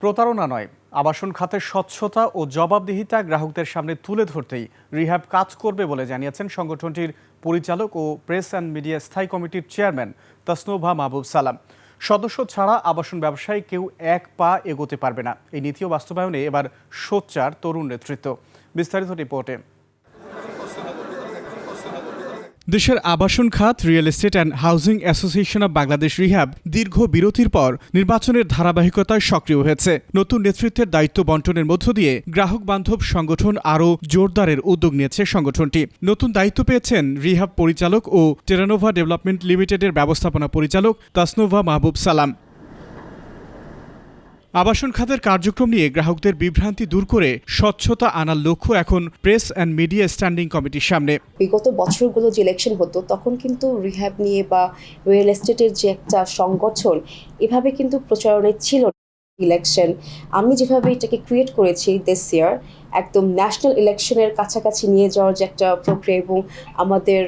প্রতারণা নয়, আবাসন খাতের স্বচ্ছতা ও জবাবদিহিতা গ্রাহকদের সামনে তুলে ধরতেই রিহ্যাব কাজ করবে বলে জানিয়েছেন সংগঠনটির পরিচালক ও প্রেস অ্যান্ড মিডিয়া স্থায়ী কমিটির চেয়ারম্যান তাসনুভা মাহবুব সালাম। সদস্য ছাড়া আবাসন ব্যবসায় কেউ এক পা এগোতে পারবে না। এই নীতিও বাস্তবায়নে এবার সোচ্চার তরুণ নেতৃত্ব। বিস্তারিত রিপোর্টে। দেশের আবাসন খাত real estate and housing association of Bangladesh rehab দীর্ঘ বিরতির পর নির্বাচনের ধারাবাহিকতায় সক্রিয় হয়েছে। নতুন নেতৃত্বের দায়িত্ব বন্টনের মধ্য দিয়ে গ্রাহক বান্ধব সংগঠন আরও জোরদারের উদ্যোগ নিয়েছে সংগঠনটি। নতুন দায়িত্ব পেয়েছেন রিহ্যাব পরিচালক ও টেরানোভা ডেভেলপমেন্ট লিমিটেডের ব্যবস্থাপনা পরিচালক তাসনুভা মাহবুব সালাম। আবাসন খাতের কার্যক্রম নিয়ে গ্রাহকদের বিভ্রান্তি দূর করে স্বচ্ছতা আনার লক্ষ্য এখন প্রেস অ্যান্ড মিডিয়া স্ট্যান্ডিং কমিটির সামনে। বিগত বছরগুলো যে ইলেকশন হতো তখন কিন্তু রিহ্যাব নিয়ে বা রিয়েল এস্টেটের যে একটা সংগঠন এভাবে কিন্তু প্রচারণে ছিল। ইলেকশন আমি যেভাবে এটাকে ক্রিয়েট করেছি দিস ইয়ার, একদম ন্যাশনাল ইলেকশনের কাছাকাছি নিয়ে যাওয়ার যে একটা প্রক্রিয়া, এবং আমাদের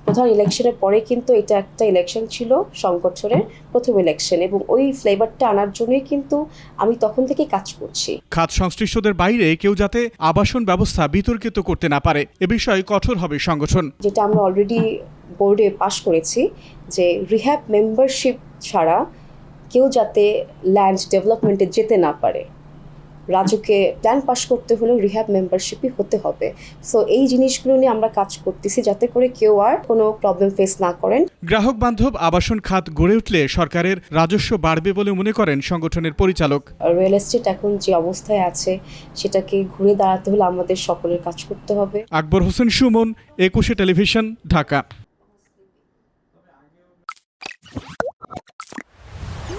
প্রধান ইলেকশনের পরে কিন্তু এটা একটা ইলেকশন ছিল সংগঠনের প্রথম ইলেকশন, এবং ওই ফ্লেভারটা আনার জন্যই কিন্তু আমি তখন থেকে কাজ করছি। খাত সংশ্লিষ্টদের বাইরে কেউ যাতে আবাসন ব্যবস্থা বিতর্কিত করতে না পারে, এ বিষয়ে কঠোর হবে সংগঠন। যেটা আমরা অলরেডি বোর্ডে পাশ করেছি যে রিহ্যাব মেম্বারশিপ ছাড়া কেউ যাতে ল্যান্ড ডেভেলপমেন্টে যেতে না পারে। রাজুকে প্ল্যান পাস করতে হলেও রিহ্যাব মেম্বারশিপই হতে হবে। সো এই জিনিসগুলো নিয়ে আমরা কাজ করতেছি যাতে করে কেউ আর কোনো প্রবলেম ফেস না করেন। গ্রাহক বান্ধব আবাসন খাত গড়ে উঠলে সরকারের রাজস্ব বাড়বে বলে মনে করেন সংগঠনের পরিচালক। রিয়েল এস্টেট এখন যে অবস্থায় আছে সেটাকে ঘুরে দাঁড়াতে হলে আমাদের সকলের কাজ করতে হবে। আকবর হোসেন সুমন, 21 টেলিভিশন, ঢাকা।